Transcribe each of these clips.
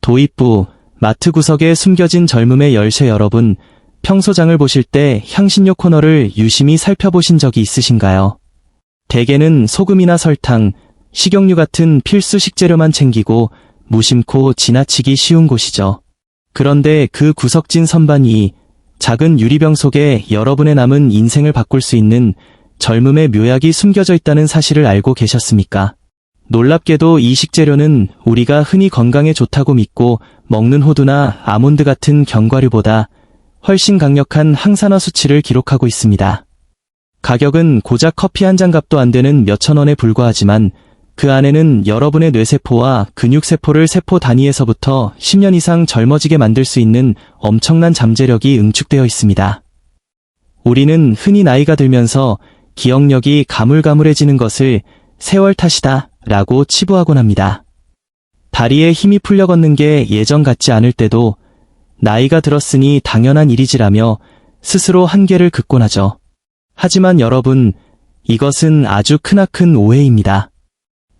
도입부, 마트 구석에 숨겨진 젊음의 열쇠. 여러분, 평소 장을 보실 때 향신료 코너를 유심히 살펴보신 적이 있으신가요? 대개는 소금이나 설탕, 식용유 같은 필수 식재료만 챙기고 무심코 지나치기 쉬운 곳이죠. 그런데 그 구석진 선반 위, 작은 유리병 속에 여러분의 남은 인생을 바꿀 수 있는 젊음의 묘약이 숨겨져 있다는 사실을 알고 계셨습니까? 놀랍게도 이 식재료는 우리가 흔히 건강에 좋다고 믿고 먹는 호두나 아몬드 같은 견과류보다 훨씬 강력한 항산화 수치를 기록하고 있습니다. 가격은 고작 커피 한 잔 값도 안 되는 몇천 원에 불과하지만 그 안에는 여러분의 뇌세포와 근육세포를 세포 단위에서부터 10년 이상 젊어지게 만들 수 있는 엄청난 잠재력이 응축되어 있습니다. 우리는 흔히 나이가 들면서 기억력이 가물가물해지는 것을 세월 탓이다 라고 치부하곤 합니다. 다리에 힘이 풀려 걷는 게 예전 같지 않을 때도 나이가 들었으니 당연한 일이지라며 스스로 한계를 긋곤 하죠. 하지만 여러분, 이것은 아주 크나큰 오해입니다.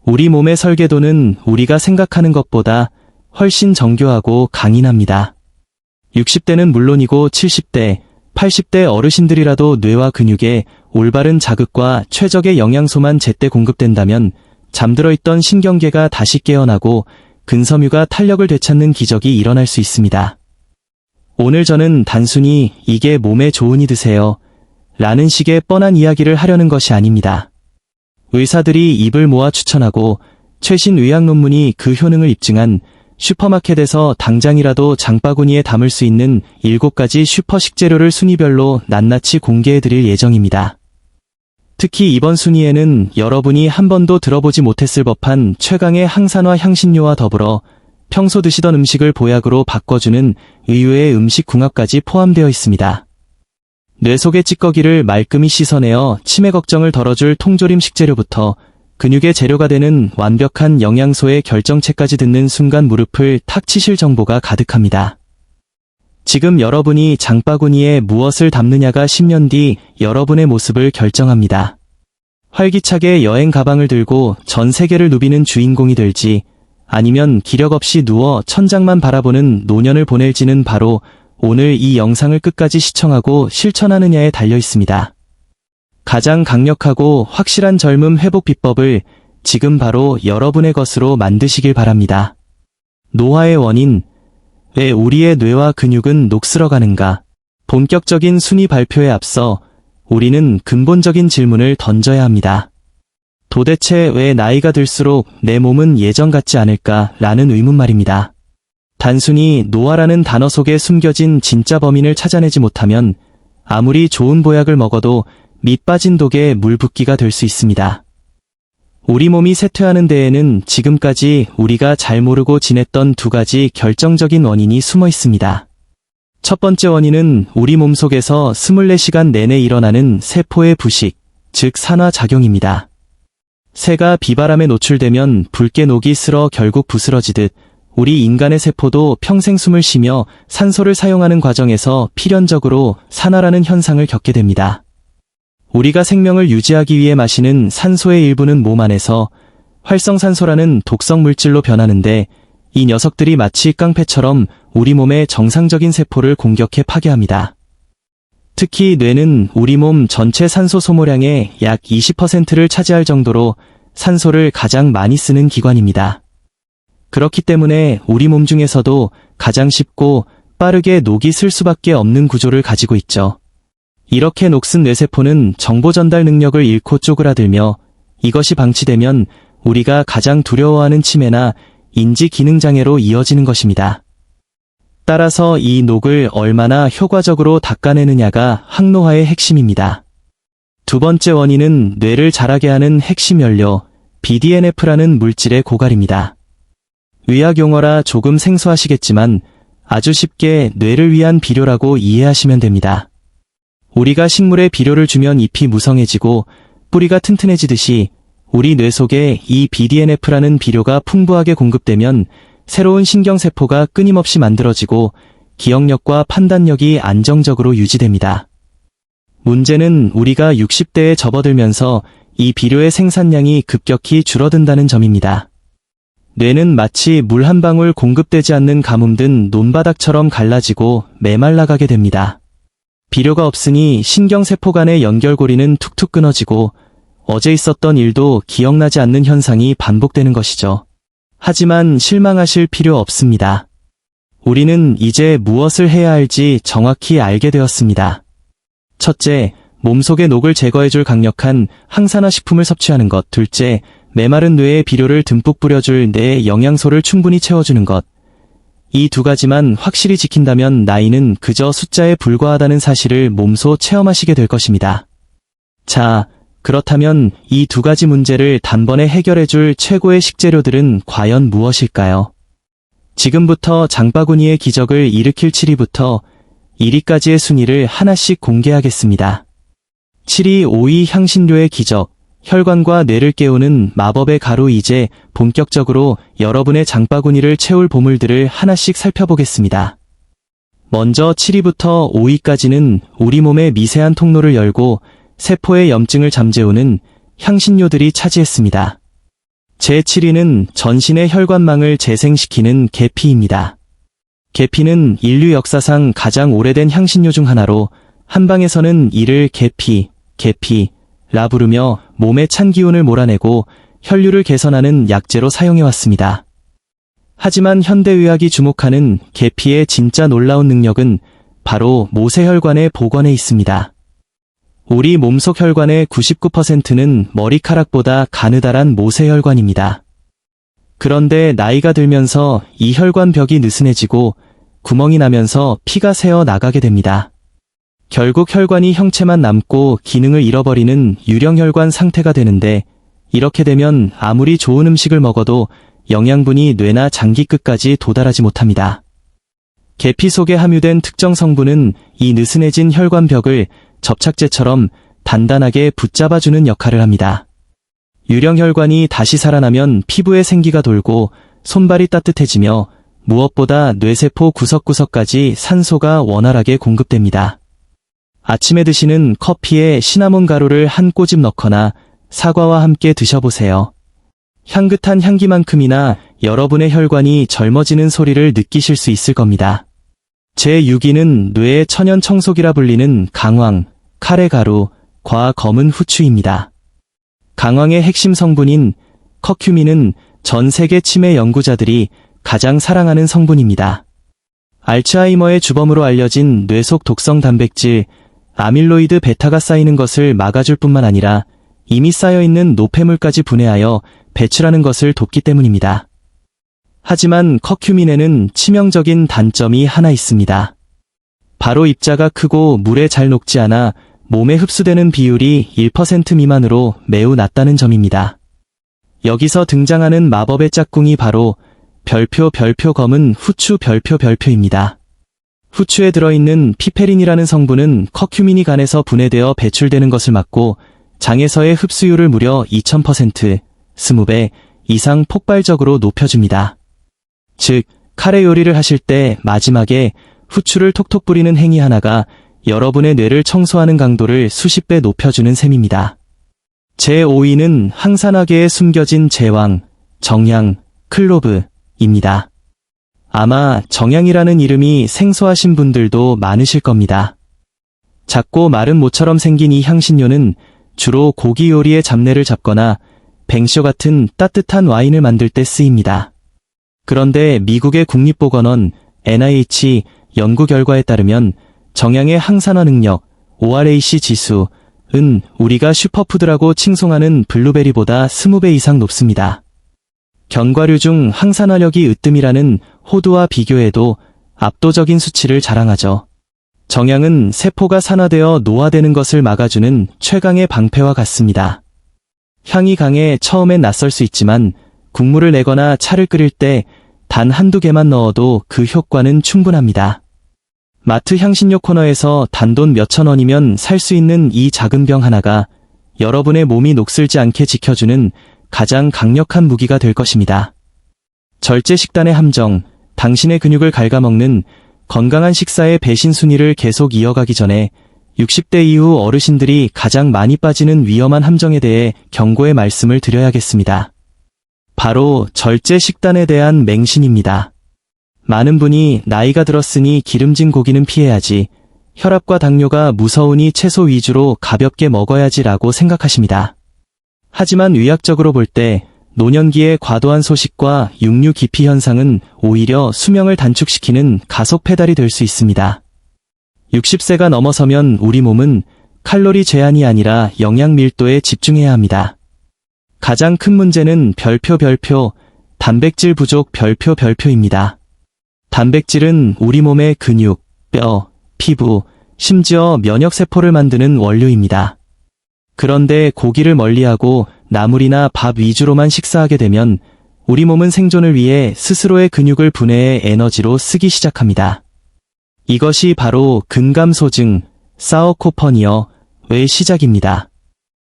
우리 몸의 설계도는 우리가 생각하는 것보다 훨씬 정교하고 강인합니다. 60대는 물론이고 70대, 80대 어르신들이라도 뇌와 근육에 올바른 자극과 최적의 영양소만 제때 공급된다면 잠들어 있던 신경계가 다시 깨어나고 근섬유가 탄력을 되찾는 기적이 일어날 수 있습니다. 오늘 저는 단순히 이게 몸에 좋으니 드세요 라는 식의 뻔한 이야기를 하려는 것이 아닙니다. 의사들이 입을 모아 추천하고 최신 의학 논문이 그 효능을 입증한 슈퍼마켓에서 당장이라도 장바구니에 담을 수 있는 7가지 슈퍼 식재료를 순위별로 낱낱이 공개해드릴 예정입니다. 특히 이번 순위에는 여러분이 한 번도 들어보지 못했을 법한 최강의 항산화 향신료와 더불어 평소 드시던 음식을 보약으로 바꿔주는 의외의 음식 궁합까지 포함되어 있습니다. 뇌 속의 찌꺼기를 말끔히 씻어내어 치매 걱정을 덜어줄 통조림 식재료부터 근육의 재료가 되는 완벽한 영양소의 결정체까지 듣는 순간 무릎을 탁 치실 정보가 가득합니다. 지금 여러분이 장바구니에 무엇을 담느냐가 10년 뒤 여러분의 모습을 결정합니다. 활기차게 여행 가방을 들고 전 세계를 누비는 주인공이 될지 아니면 기력 없이 누워 천장만 바라보는 노년을 보낼지는 바로 오늘 이 영상을 끝까지 시청하고 실천하느냐에 달려 있습니다. 가장 강력하고 확실한 젊음 회복 비법을 지금 바로 여러분의 것으로 만드시길 바랍니다. 노화의 원인, 왜 우리의 뇌와 근육은 녹슬어가는가? 본격적인 순위 발표에 앞서 우리는 근본적인 질문을 던져야 합니다. 도대체 왜 나이가 들수록 내 몸은 예전 같지 않을까? 라는 의문 말입니다. 단순히 노화라는 단어 속에 숨겨진 진짜 범인을 찾아내지 못하면 아무리 좋은 보약을 먹어도 밑 빠진 독에 물 붓기가 될 수 있습니다. 우리 몸이 쇠퇴하는 데에는 지금까지 우리가 잘 모르고 지냈던 2가지 결정적인 원인이 숨어 있습니다. 첫 번째 원인은 우리 몸속에서 24시간 내내 일어나는 세포의 부식, 즉 산화작용입니다. 새가 비바람에 노출되면 붉게 녹이 슬어 결국 부스러지듯 우리 인간의 세포도 평생 숨을 쉬며 산소를 사용하는 과정에서 필연적으로 산화라는 현상을 겪게 됩니다. 우리가 생명을 유지하기 위해 마시는 산소의 일부는 몸 안에서 활성산소라는 독성 물질로 변하는데 이 녀석들이 마치 깡패처럼 우리 몸의 정상적인 세포를 공격해 파괴합니다. 특히 뇌는 우리 몸 전체 산소 소모량의 약 20%를 차지할 정도로 산소를 가장 많이 쓰는 기관입니다. 그렇기 때문에 우리 몸 중에서도 가장 쉽고 빠르게 녹이 슬 수밖에 없는 구조를 가지고 있죠. 이렇게 녹슨 뇌세포는 정보 전달 능력을 잃고 쪼그라들며 이것이 방치되면 우리가 가장 두려워하는 치매나 인지 기능 장애로 이어지는 것입니다. 따라서 이 녹을 얼마나 효과적으로 닦아내느냐가 항노화의 핵심입니다. 두 번째 원인은 뇌를 자라게 하는 핵심 연료, BDNF라는 물질의 고갈입니다. 의학 용어라 조금 생소하시겠지만 아주 쉽게 뇌를 위한 비료라고 이해하시면 됩니다. 우리가 식물에 비료를 주면 잎이 무성해지고 뿌리가 튼튼해지듯이 우리 뇌 속에 이 BDNF라는 비료가 풍부하게 공급되면 새로운 신경세포가 끊임없이 만들어지고 기억력과 판단력이 안정적으로 유지됩니다. 문제는 우리가 60대에 접어들면서 이 비료의 생산량이 급격히 줄어든다는 점입니다. 뇌는 마치 물 한 방울 공급되지 않는 가뭄 든 논바닥처럼 갈라지고 메말라가게 됩니다. 비료가 없으니 신경세포 간의 연결고리는 툭툭 끊어지고 어제 있었던 일도 기억나지 않는 현상이 반복되는 것이죠. 하지만 실망하실 필요 없습니다. 우리는 이제 무엇을 해야 할지 정확히 알게 되었습니다. 첫째, 몸속의 녹을 제거해줄 강력한 항산화 식품을 섭취하는 것. 둘째, 메마른 뇌에 비료를 듬뿍 뿌려줄 뇌의 영양소를 충분히 채워주는 것. 이 두 가지만 확실히 지킨다면 나이는 그저 숫자에 불과하다는 사실을 몸소 체험하시게 될 것입니다. 자, 그렇다면 이 두 가지 문제를 단번에 해결해줄 최고의 식재료들은 과연 무엇일까요? 지금부터 장바구니의 기적을 일으킬 7위부터 1위까지의 순위를 하나씩 공개하겠습니다. 7위, 5위 향신료의 기적, 혈관과 뇌를 깨우는 마법의 가루. 이제 본격적으로 여러분의 장바구니를 채울 보물들을 하나씩 살펴보겠습니다. 먼저 7위부터 5위까지는 우리 몸의 미세한 통로를 열고 세포의 염증을 잠재우는 향신료들이 차지했습니다. 제 7위는 전신의 혈관망을 재생시키는 계피입니다. 계피는 인류 역사상 가장 오래된 향신료 중 하나로 한방에서는 이를 계피라 부르며 몸의 찬 기운을 몰아내고 혈류를 개선하는 약재로 사용해왔습니다. 하지만 현대의학이 주목하는 계피의 진짜 놀라운 능력은 바로 모세혈관의 복원에 있습니다. 우리 몸속 혈관의 99%는 머리카락보다 가느다란 모세혈관입니다. 그런데 나이가 들면서 이 혈관벽이 느슨해지고 구멍이 나면서 피가 새어 나가게 됩니다. 결국 혈관이 형체만 남고 기능을 잃어버리는 유령혈관 상태가 되는데, 이렇게 되면 아무리 좋은 음식을 먹어도 영양분이 뇌나 장기 끝까지 도달하지 못합니다. 계피 속에 함유된 특정 성분은 이 느슨해진 혈관벽을 접착제처럼 단단하게 붙잡아주는 역할을 합니다. 유령혈관이 다시 살아나면 피부에 생기가 돌고 손발이 따뜻해지며 무엇보다 뇌세포 구석구석까지 산소가 원활하게 공급됩니다. 아침에 드시는 커피에 시나몬 가루를 한 꼬집 넣거나 사과와 함께 드셔보세요. 향긋한 향기만큼이나 여러분의 혈관이 젊어지는 소리를 느끼실 수 있을 겁니다. 제6위는 뇌의 천연 청소기라 불리는 강황, 카레가루과 검은 후추입니다. 강황의 핵심 성분인 커큐민은 전 세계 치매 연구자들이 가장 사랑하는 성분입니다. 알츠하이머의 주범으로 알려진 뇌속 독성 단백질 아밀로이드 베타가 쌓이는 것을 막아줄 뿐만 아니라 이미 쌓여있는 노폐물까지 분해하여 배출하는 것을 돕기 때문입니다. 하지만 커큐민에는 치명적인 단점이 하나 있습니다. 바로 입자가 크고 물에 잘 녹지 않아 몸에 흡수되는 비율이 1% 미만으로 매우 낮다는 점입니다. 여기서 등장하는 마법의 짝꿍이 바로 별표 검은 후추 별표입니다. 후추에 들어있는 피페린이라는 성분은 커큐민이 간에서 분해되어 배출되는 것을 막고 장에서의 흡수율을 무려 2000%, 20배 이상 폭발적으로 높여줍니다. 즉, 카레 요리를 하실 때 마지막에 후추를 톡톡 뿌리는 행위 하나가 여러분의 뇌를 청소하는 강도를 수십 배 높여주는 셈입니다. 제5위는 항산화계에 숨겨진 제왕, 정향, 클로브입니다. 아마 정향이라는 이름이 생소하신 분들도 많으실 겁니다. 작고 마른 모처럼 생긴 이 향신료는 주로 고기 요리의 잡내를 잡거나 뱅쇼 같은 따뜻한 와인을 만들 때 쓰입니다. 그런데 미국의 국립보건원 NIH 연구 결과에 따르면 정향의 항산화 능력 ORAC 지수은 우리가 슈퍼푸드라고 칭송하는 블루베리보다 20배 이상 높습니다. 견과류 중 항산화력이 으뜸이라는 호두와 비교해도 압도적인 수치를 자랑하죠. 정향은 세포가 산화되어 노화되는 것을 막아주는 최강의 방패와 같습니다. 향이 강해 처음엔 낯설 수 있지만 국물을 내거나 차를 끓일 때 단 한두 개만 넣어도 그 효과는 충분합니다. 마트 향신료 코너에서 단돈 몇천 원이면 살 수 있는 이 작은 병 하나가 여러분의 몸이 녹슬지 않게 지켜주는 가장 강력한 무기가 될 것입니다. 절제 식단의 함정, 당신의 근육을 갉아먹는 건강한 식사의 배신 순위를 계속 이어가기 전에 60대 이후 어르신들이 가장 많이 빠지는 위험한 함정에 대해 경고의 말씀을 드려야겠습니다. 바로 절제 식단에 대한 맹신입니다. 많은 분이 나이가 들었으니 기름진 고기는 피해야지, 혈압과 당뇨가 무서우니 채소 위주로 가볍게 먹어야지라고 생각하십니다. 하지만 의학적으로 볼 때 노년기의 과도한 소식과 육류 기피 현상은 오히려 수명을 단축시키는 가속 페달이 될 수 있습니다. 60세가 넘어서면 우리 몸은 칼로리 제한이 아니라 영양 밀도에 집중해야 합니다. 가장 큰 문제는 별표 단백질 부족 별표입니다. 단백질은 우리 몸의 근육, 뼈, 피부, 심지어 면역세포를 만드는 원료입니다. 그런데 고기를 멀리하고 나물이나 밥 위주로만 식사하게 되면 우리 몸은 생존을 위해 스스로의 근육을 분해해 에너지로 쓰기 시작합니다. 이것이 바로 근감소증, 사어코퍼니어의 시작입니다.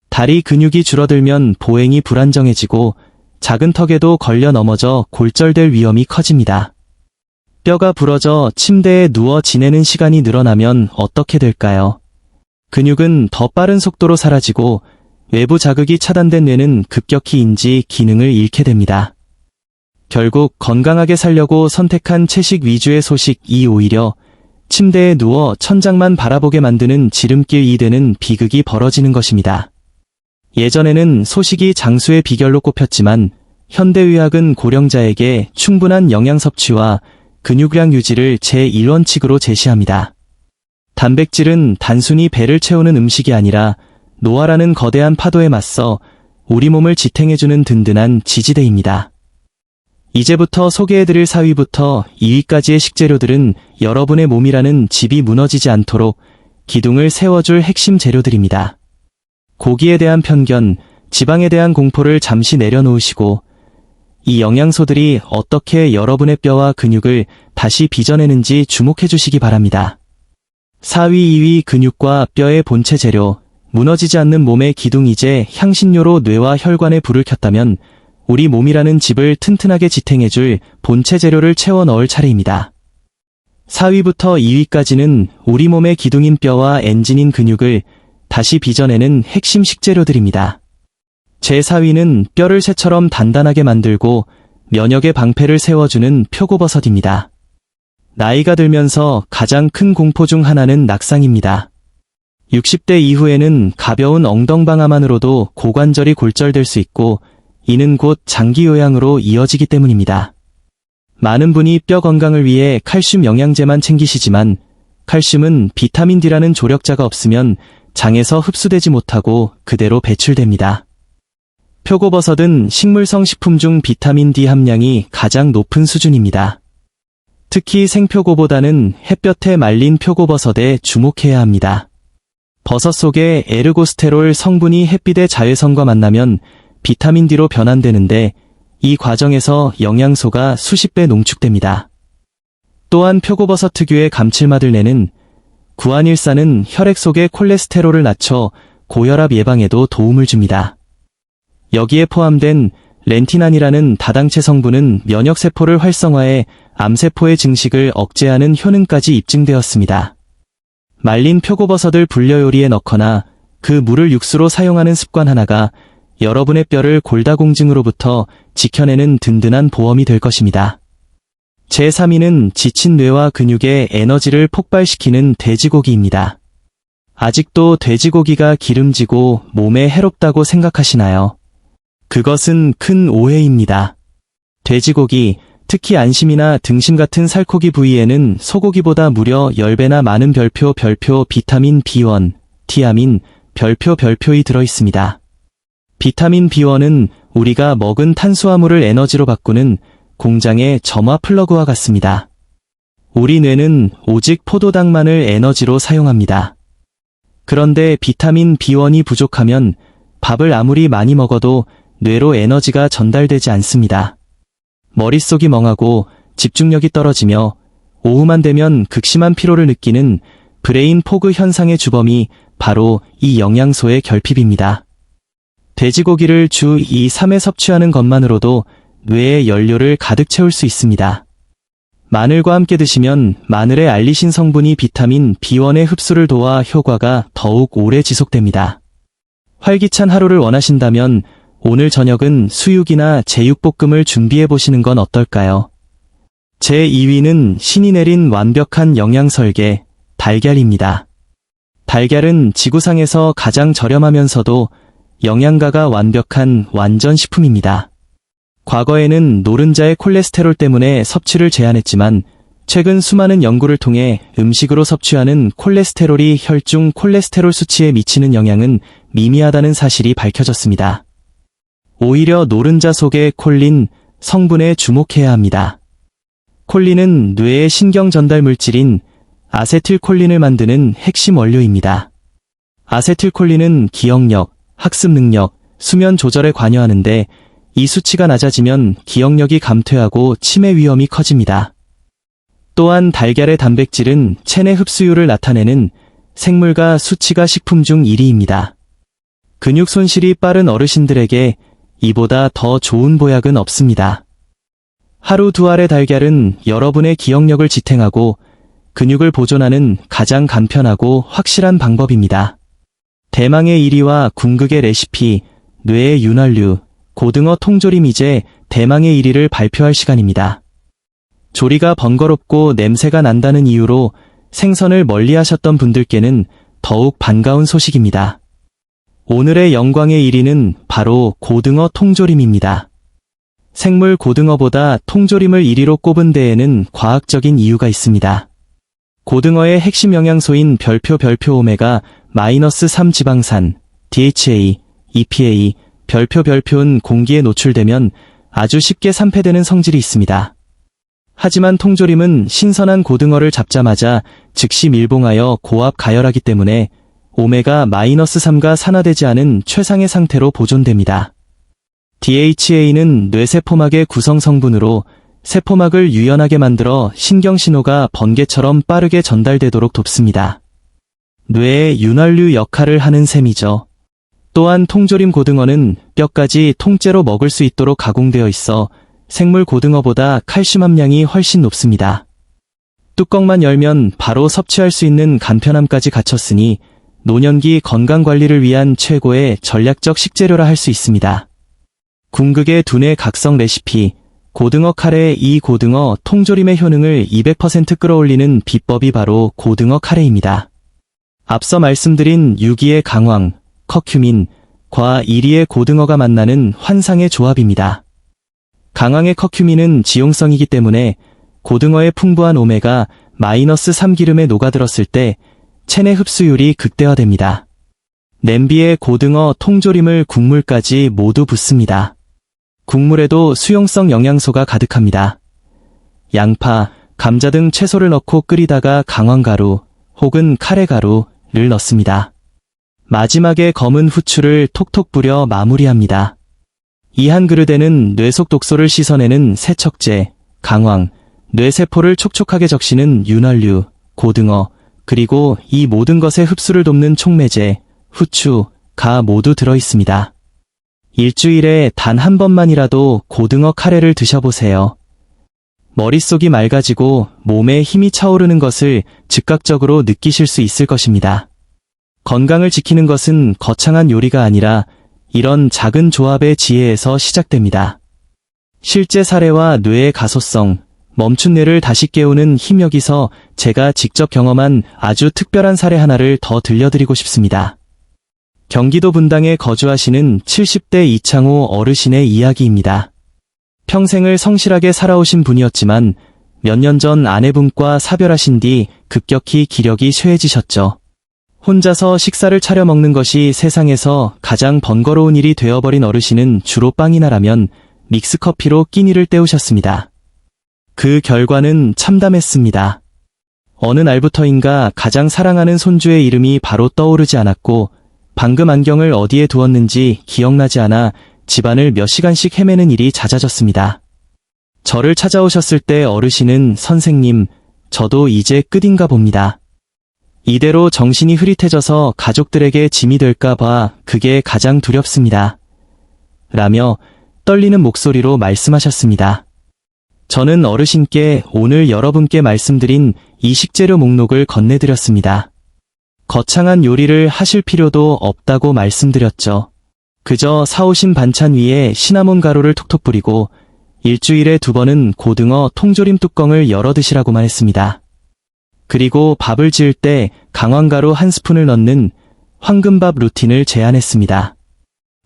다리 근육이 줄어들면 보행이 불안정해지고 작은 턱에도 걸려 넘어져 골절될 위험이 커집니다. 뼈가 부러져 침대에 누워 지내는 시간이 늘어나면 어떻게 될까요? 근육은 더 빠른 속도로 사라지고 외부 자극이 차단된 뇌는 급격히 인지 기능을 잃게 됩니다. 결국 건강하게 살려고 선택한 채식 위주의 소식이 오히려 침대에 누워 천장만 바라보게 만드는 지름길이 되는 비극이 벌어지는 것입니다. 예전에는 소식이 장수의 비결로 꼽혔지만 현대의학은 고령자에게 충분한 영양 섭취와 근육량 유지를 제1원칙으로 제시합니다. 단백질은 단순히 배를 채우는 음식이 아니라 노화라는 거대한 파도에 맞서 우리 몸을 지탱해주는 든든한 지지대입니다. 이제부터 소개해드릴 4위부터 2위까지의 식재료들은 여러분의 몸이라는 집이 무너지지 않도록 기둥을 세워줄 핵심 재료들입니다. 고기에 대한 편견, 지방에 대한 공포를 잠시 내려놓으시고 이 영양소들이 어떻게 여러분의 뼈와 근육을 다시 빚어내는지 주목해 주시기 바랍니다. 4위, 2위 근육과 뼈의 본체 재료, 무너지지 않는 몸의 기둥. 이제 향신료로 뇌와 혈관에 불을 켰다면 우리 몸이라는 집을 튼튼하게 지탱해줄 본체 재료를 채워 넣을 차례입니다. 4위부터 2위까지는 우리 몸의 기둥인 뼈와 엔진인 근육을 다시 빚어내는 핵심 식재료들입니다. 제 4위는 뼈를 새처럼 단단하게 만들고 면역의 방패를 세워주는 표고버섯입니다. 나이가 들면서 가장 큰 공포 중 하나는 낙상입니다. 60대 이후에는 가벼운 엉덩방아만으로도 고관절이 골절될 수 있고 이는 곧 장기 요양으로 이어지기 때문입니다. 많은 분이 뼈 건강을 위해 칼슘 영양제만 챙기시지만 칼슘은 비타민 D라는 조력자가 없으면 장에서 흡수되지 못하고 그대로 배출됩니다. 표고버섯은 식물성 식품 중 비타민 D 함량이 가장 높은 수준입니다. 특히 생표고보다는 햇볕에 말린 표고버섯에 주목해야 합니다. 버섯 속의 에르고스테롤 성분이 햇빛의 자외선과 만나면 비타민 D로 변환되는데 이 과정에서 영양소가 수십 배 농축됩니다. 또한 표고버섯 특유의 감칠맛을 내는 구안일산은 혈액 속의 콜레스테롤을 낮춰 고혈압 예방에도 도움을 줍니다. 여기에 포함된 렌티난이라는 다당체 성분은 면역세포를 활성화해 암세포의 증식을 억제하는 효능까지 입증되었습니다. 말린 표고버섯을 불려 요리에 넣거나 그 물을 육수로 사용하는 습관 하나가 여러분의 뼈를 골다공증으로부터 지켜내는 든든한 보험이 될 것입니다. 제 3위는 지친 뇌와 근육의 에너지를 폭발시키는 돼지고기입니다. 아직도 돼지고기가 기름지고 몸에 해롭다고 생각하시나요? 그것은 큰 오해입니다. 돼지고기, 특히 안심이나 등심 같은 살코기 부위에는 소고기보다 무려 10배나 많은 별표 비타민 B1, 티아민, 별표이 들어있습니다. 비타민 B1은 우리가 먹은 탄수화물을 에너지로 바꾸는 공장의 점화 플러그와 같습니다. 우리 뇌는 오직 포도당만을 에너지로 사용합니다. 그런데 비타민 B1이 부족하면 밥을 아무리 많이 먹어도 뇌로 에너지가 전달되지 않습니다. 머릿속이 멍하고 집중력이 떨어지며 오후만 되면 극심한 피로를 느끼는 브레인 포그 현상의 주범이 바로 이 영양소의 결핍입니다. 돼지고기를 주 2, 3회 섭취하는 것만으로도 뇌의 연료를 가득 채울 수 있습니다. 마늘과 함께 드시면 마늘의 알리신 성분이 비타민 B1의 흡수를 도와 효과가 더욱 오래 지속됩니다. 활기찬 하루를 원하신다면 오늘 저녁은 수육이나 제육볶음을 준비해 보시는 건 어떨까요? 제 2위는 신이 내린 완벽한 영양 설계, 달걀입니다. 달걀은 지구상에서 가장 저렴하면서도 영양가가 완벽한 완전 식품입니다. 과거에는 노른자의 콜레스테롤 때문에 섭취를 제한했지만 최근 수많은 연구를 통해 음식으로 섭취하는 콜레스테롤이 혈중 콜레스테롤 수치에 미치는 영향은 미미하다는 사실이 밝혀졌습니다. 오히려 노른자 속의 콜린 성분에 주목해야 합니다. 콜린은 뇌의 신경 전달 물질인 아세틸콜린을 만드는 핵심 원료입니다. 아세틸콜린은 기억력, 학습 능력, 수면 조절에 관여하는데 이 수치가 낮아지면 기억력이 감퇴하고 치매 위험이 커집니다. 또한 달걀의 단백질은 체내 흡수율을 나타내는 생물가 수치가 식품 중 1위입니다. 근육 손실이 빠른 어르신들에게 이보다 더 좋은 보약은 없습니다. 하루 2알의 달걀은 여러분의 기억력을 지탱하고 근육을 보존하는 가장 간편하고 확실한 방법입니다. 대망의 1위와 궁극의 레시피, 뇌의 윤활유, 고등어 통조림. 이제 대망의 1위를 발표할 시간입니다. 조리가 번거롭고 냄새가 난다는 이유로 생선을 멀리하셨던 분들께는 더욱 반가운 소식입니다. 오늘의 영광의 1위는 바로 고등어 통조림입니다. 생물 고등어보다 통조림을 1위로 꼽은 데에는 과학적인 이유가 있습니다. 고등어의 핵심 영양소인 별표 오메가-3 지방산, DHA, EPA, 별표는 공기에 노출되면 아주 쉽게 산패되는 성질이 있습니다. 하지만 통조림은 신선한 고등어를 잡자마자 즉시 밀봉하여 고압 가열하기 때문에 오메가-3가 산화되지 않은 최상의 상태로 보존됩니다. DHA는 뇌세포막의 구성 성분으로 세포막을 유연하게 만들어 신경신호가 번개처럼 빠르게 전달되도록 돕습니다. 뇌의 윤활유 역할을 하는 셈이죠. 또한 통조림 고등어는 뼈까지 통째로 먹을 수 있도록 가공되어 있어 생물 고등어보다 칼슘 함량이 훨씬 높습니다. 뚜껑만 열면 바로 섭취할 수 있는 간편함까지 갖췄으니 노년기 건강관리를 위한 최고의 전략적 식재료라 할 수 있습니다. 궁극의 두뇌 각성 레시피, 고등어 카레. 이 고등어 통조림의 효능을 200% 끌어올리는 비법이 바로 고등어 카레입니다. 앞서 말씀드린 6위의 강황, 커큐민, 과 1위의 고등어가 만나는 환상의 조합입니다. 강황의 커큐민은 지용성이기 때문에 고등어의 풍부한 오메가-3 기름에 녹아들었을 때 체내 흡수율이 극대화됩니다. 냄비에 고등어 통조림을 국물까지 모두 붓습니다. 국물에도 수용성 영양소가 가득합니다. 양파, 감자 등 채소를 넣고 끓이다가 강황가루 혹은 카레가루를 넣습니다. 마지막에 검은 후추를 톡톡 뿌려 마무리합니다. 이 한 그릇에는 뇌 속 독소를 씻어내는 세척제, 강황, 뇌세포를 촉촉하게 적시는 윤활유, 고등어, 그리고 이 모든 것의 흡수를 돕는 촉매제, 후추, 가 모두 들어있습니다. 일주일에 단 한 번만이라도 고등어 카레를 드셔보세요. 머릿속이 맑아지고 몸에 힘이 차오르는 것을 즉각적으로 느끼실 수 있을 것입니다. 건강을 지키는 것은 거창한 요리가 아니라 이런 작은 조합의 지혜에서 시작됩니다. 실제 사례와 뇌의 가소성, 멈춘 뇌를 다시 깨우는 힘. 여기서 제가 직접 경험한 아주 특별한 사례 하나를 더 들려드리고 싶습니다. 경기도 분당에 거주하시는 70대 이창호 어르신의 이야기입니다. 평생을 성실하게 살아오신 분이었지만 몇 년 전 아내분과 사별하신 뒤 급격히 기력이 쇠해지셨죠. 혼자서 식사를 차려 먹는 것이 세상에서 가장 번거로운 일이 되어버린 어르신은 주로 빵이나 라면, 믹스커피로 끼니를 때우셨습니다. 그 결과는 참담했습니다. 어느 날부터인가 가장 사랑하는 손주의 이름이 바로 떠오르지 않았고 방금 안경을 어디에 두었는지 기억나지 않아 집안을 몇 시간씩 헤매는 일이 잦아졌습니다. 저를 찾아오셨을 때 어르신은 선생님, 저도 이제 끝인가 봅니다. 이대로 정신이 흐릿해져서 가족들에게 짐이 될까 봐 그게 가장 두렵습니다. 라며 떨리는 목소리로 말씀하셨습니다. 저는 어르신께 오늘 여러분께 말씀드린 이 식재료 목록을 건네드렸습니다. 거창한 요리를 하실 필요도 없다고 말씀드렸죠. 그저 사오신 반찬 위에 시나몬 가루를 톡톡 뿌리고 일주일에 2번은 고등어 통조림 뚜껑을 열어 드시라고만 했습니다. 그리고 밥을 지을 때 강황가루 1스푼을 넣는 황금밥 루틴을 제안했습니다.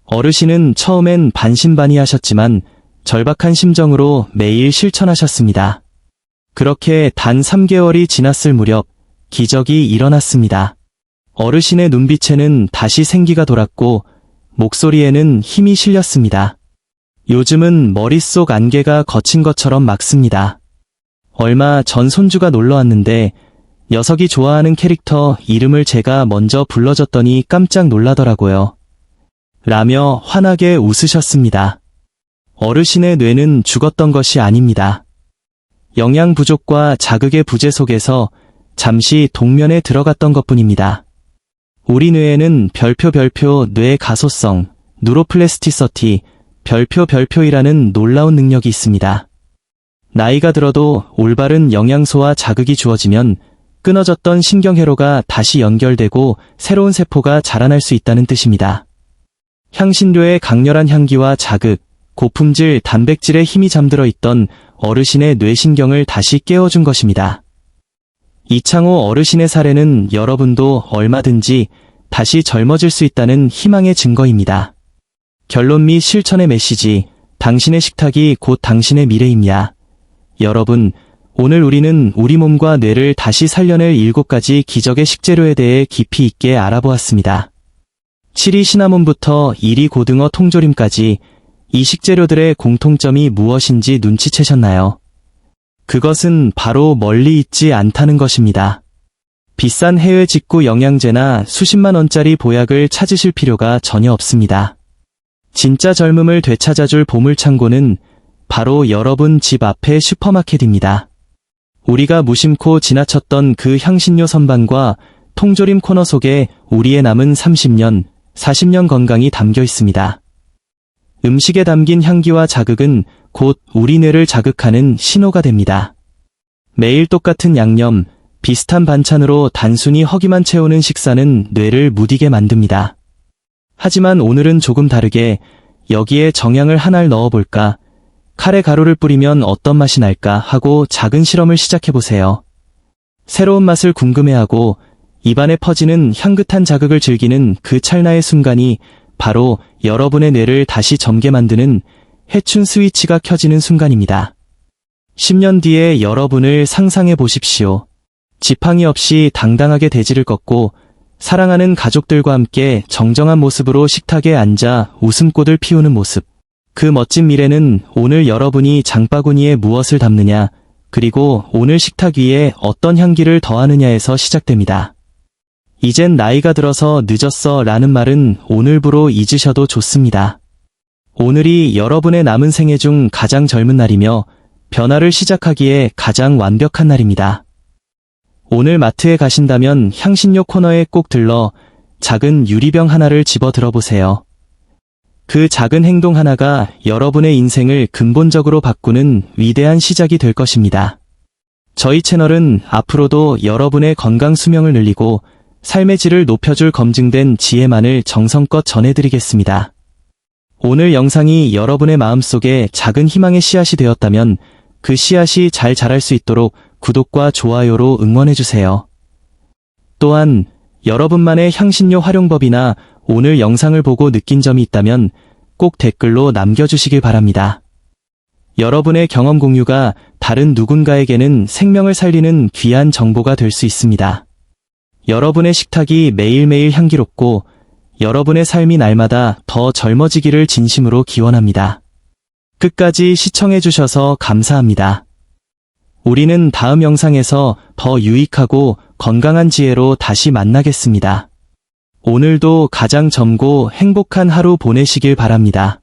어르신은 처음엔 반신반의하셨지만 절박한 심정으로 매일 실천하셨습니다. 그렇게 단 3개월이 지났을 무렵 기적이 일어났습니다. 어르신의 눈빛에는 다시 생기가 돌았고 목소리에는 힘이 실렸습니다. 요즘은 머릿속 안개가 거친 것처럼 막습니다. 얼마 전 손주가 놀러 왔는데 녀석이 좋아하는 캐릭터 이름을 제가 먼저 불러줬더니 깜짝 놀라더라고요. 라며 환하게 웃으셨습니다. 어르신의 뇌는 죽었던 것이 아닙니다. 영양 부족과 자극의 부재 속에서 잠시 동면에 들어갔던 것뿐입니다. 우리 뇌에는 별표 뇌 가소성, 누로플래스티서티, 별표이라는 놀라운 능력이 있습니다. 나이가 들어도 올바른 영양소와 자극이 주어지면 끊어졌던 신경회로가 다시 연결되고 새로운 세포가 자라날 수 있다는 뜻입니다. 향신료의 강렬한 향기와 자극, 고품질 단백질에 힘이 잠들어 있던 어르신의 뇌신경을 다시 깨워준 것입니다. 이창호 어르신의 사례는 여러분도 얼마든지 다시 젊어질 수 있다는 희망의 증거입니다. 결론 및 실천의 메시지, 당신의 식탁이 곧 당신의 미래입니다. 여러분, 오늘 우리는 우리 몸과 뇌를 다시 살려낼 7가지 기적의 식재료에 대해 깊이 있게 알아보았습니다. 7위 시나몬부터 1위 고등어 통조림까지 이 식재료들의 공통점이 무엇인지 눈치채셨나요? 그것은 바로 멀리 있지 않다는 것입니다. 비싼 해외 직구 영양제나 수십만 원짜리 보약을 찾으실 필요가 전혀 없습니다. 진짜 젊음을 되찾아줄 보물창고는 바로 여러분 집 앞의 슈퍼마켓입니다. 우리가 무심코 지나쳤던 그 향신료 선반과 통조림 코너 속에 우리의 남은 30년, 40년 건강이 담겨 있습니다. 음식에 담긴 향기와 자극은 곧 우리 뇌를 자극하는 신호가 됩니다. 매일 똑같은 양념, 비슷한 반찬으로 단순히 허기만 채우는 식사는 뇌를 무디게 만듭니다. 하지만 오늘은 조금 다르게 여기에 정향을 하나를 넣어볼까, 카레 가루를 뿌리면 어떤 맛이 날까 하고 작은 실험을 시작해보세요. 새로운 맛을 궁금해하고 입안에 퍼지는 향긋한 자극을 즐기는 그 찰나의 순간이 바로 여러분의 뇌를 다시 젊게 만드는 해춘 스위치가 켜지는 순간입니다. 10년 뒤에 여러분을 상상해 보십시오. 지팡이 없이 당당하게 대지를 꺾고 사랑하는 가족들과 함께 정정한 모습으로 식탁에 앉아 웃음꽃을 피우는 모습. 그 멋진 미래는 오늘 여러분이 장바구니에 무엇을 담느냐, 그리고 오늘 식탁 위에 어떤 향기를 더하느냐에서 시작됩니다. 이젠 나이가 들어서 늦었어 라는 말은 오늘부로 잊으셔도 좋습니다. 오늘이 여러분의 남은 생애 중 가장 젊은 날이며 변화를 시작하기에 가장 완벽한 날입니다. 오늘 마트에 가신다면 향신료 코너에 꼭 들러 작은 유리병 하나를 집어 들어보세요. 그 작은 행동 하나가 여러분의 인생을 근본적으로 바꾸는 위대한 시작이 될 것입니다. 저희 채널은 앞으로도 여러분의 건강 수명을 늘리고 삶의 질을 높여줄 검증된 지혜만을 정성껏 전해드리겠습니다. 오늘 영상이 여러분의 마음속에 작은 희망의 씨앗이 되었다면 그 씨앗이 잘 자랄 수 있도록 구독과 좋아요로 응원해주세요. 또한 여러분만의 향신료 활용법이나 오늘 영상을 보고 느낀 점이 있다면 꼭 댓글로 남겨주시길 바랍니다. 여러분의 경험 공유가 다른 누군가에게는 생명을 살리는 귀한 정보가 될 수 있습니다. 여러분의 식탁이 매일매일 향기롭고 여러분의 삶이 날마다 더 젊어지기를 진심으로 기원합니다. 끝까지 시청해주셔서 감사합니다. 우리는 다음 영상에서 더 유익하고 건강한 지혜로 다시 만나겠습니다. 오늘도 가장 젊고 행복한 하루 보내시길 바랍니다.